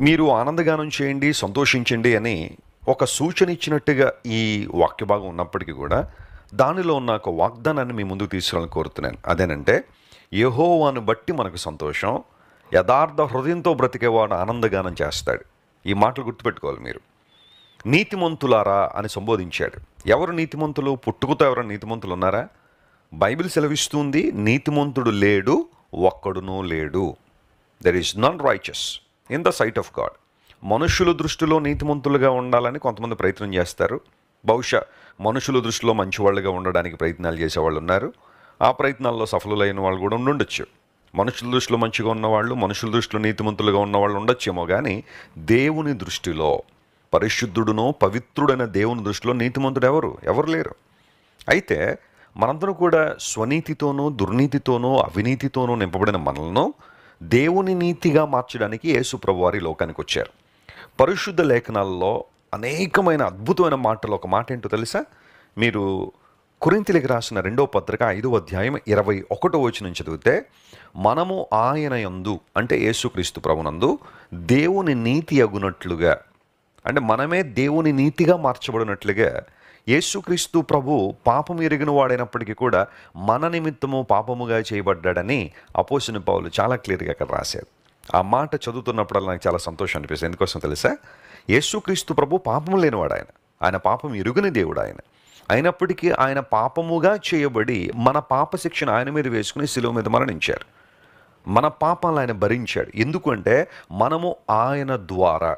మీరు ఆనందగానం చేయండి, సంతోషించండి అని ఒక సూచన ఇచ్చినట్టుగా ఈ వాక్య భాగం ఉన్నప్పటికీ కూడా దానిలో ఉన్న ఒక వాగ్దానాన్ని మీ ముందుకు తీసుకురావాలని కోరుతున్నాను. అదేనంటే, యెహోవాను బట్టి మనకు సంతోషం, యథార్థ హృదయంతో బ్రతికేవాడు ఆనందగానం చేస్తాడు. ఈ మాటలు గుర్తుపెట్టుకోవాలి మీరు. నీతిమంతులారా అని సంబోధించాడు. ఎవరు నీతిమంతులు? పుట్టుకతో ఎవరైనా నీతిమంతులు ఉన్నారా? బైబిల్ సెలవిస్తుంది, నీతిమంతుడు లేడు, ఒక్కడునూ లేడు. There is none righteous in the sight of God. మనుషుల దృష్టిలో నీతిమంతులుగా ఉండాలని కొంతమంది ప్రయత్నం చేస్తారు. బహుశా మనుషుల దృష్టిలో మంచివాళ్ళుగా ఉండడానికి ప్రయత్నాలు చేసేవాళ్ళు ఉన్నారు. ఆ ప్రయత్నాల్లో సఫలులైన వాళ్ళు కూడా ఉండొచ్చు. మనుషుల దృష్టిలో మంచిగా ఉన్నవాళ్ళు, మనుషుల దృష్టిలో నీతిమంతులుగా ఉన్నవాళ్ళు ఉండొచ్చేమో, కానీ దేవుని దృష్టిలో, పరిశుద్ధుడునో పవిత్రుడైన దేవుని దృష్టిలో నీతిమంతుడు ఎవరు లేరు. అయితే మనందరూ కూడా స్వనీతితోనూ, దుర్నీతితోనూ, అవినీతితోనూ నింపబడిన మనలను దేవుని నీతిగా మార్చడానికి యేసు ప్రభువారు ఈ లోకానికి వచ్చారు. పరిశుద్ధ లేఖనాల్లో అనేకమైన అద్భుతమైన మాటలు. ఒక మాట ఏంటో తెలుసా? మీరు కొరింథీయులకు రాసిన 2వ పత్రిక 5వ అధ్యాయం 21వ వచనం చదివితే, మనము ఆయన యందు, అంటే యేసుక్రీస్తు ప్రభునందు దేవుని నీతి అగునట్లుగా, అంటే మనమే దేవుని నీతిగా మార్చబడినట్లుగా, యేసుక్రీస్తు ప్రభు పాపం ఎరిగిన వాడైనప్పటికీ కూడా మన నిమిత్తము పాపముగా చేయబడ్డాడని అపోస్తలుడైన పౌలు చాలా క్లియర్గా అక్కడ రాశారు. ఆ మాట చదువుతున్నప్పుడు నాకు చాలా సంతోషం అనిపిస్తుంది. ఎందుకోసం తెలుసా? యేసుక్రీస్తు ప్రభు పాపం లేనివాడు. ఆయన పాపం ఎరుగని దేవుడు. అయినప్పటికీ ఆయన పాపముగా చేయబడి మన పాప శిక్షను ఆయన మీద వేసుకుని శిలువ మీద మరణించారు. మన పాపాలను ఆయన భరించాడు. ఎందుకంటే మనము ఆయన ద్వారా,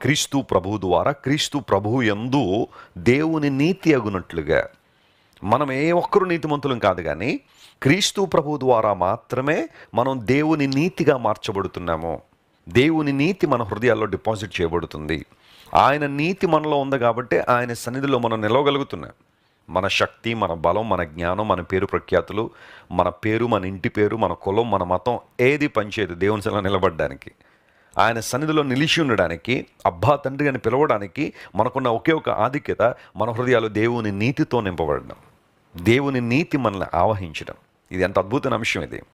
క్రీస్తు ప్రభు ద్వారా, క్రీస్తు ప్రభు యందు దేవుని నీతి అగునట్లుగా, మనం ఏ ఒక్కరు నీతిమంతులం కాదు, కానీ క్రీస్తు ప్రభు ద్వారా మాత్రమే మనం దేవుని నీతిగా మార్చబడుతున్నాము. దేవుని నీతి మన హృదయాల్లో డిపాజిట్ చేయబడుతుంది. ఆయన నీతి మనలో ఉంది కాబట్టి ఆయన సన్నిధిలో మనం నిలవగలుగుతున్నాం. మన శక్తి, మన బలం, మన జ్ఞానం, మన పేరు ప్రఖ్యాతులు, మన పేరు, మన ఇంటి పేరు, మన కులం, మన మతం ఏది పనిచేయదు దేవుని సన్నిధిలో నిలబడడానికి. ఆయన సన్నిధిలో నిలిచి ఉండడానికి, అబ్బా తండ్రి అని పిలవడానికి మనకున్న ఒకే ఒక ఆధిక్యత, మన హృదయాలు దేవుని నీతితో నింపబడడం, దేవుని నీతి మనల్ని ఆవహించడం. ఇది ఎంత అద్భుతమైన అంశం ఇది.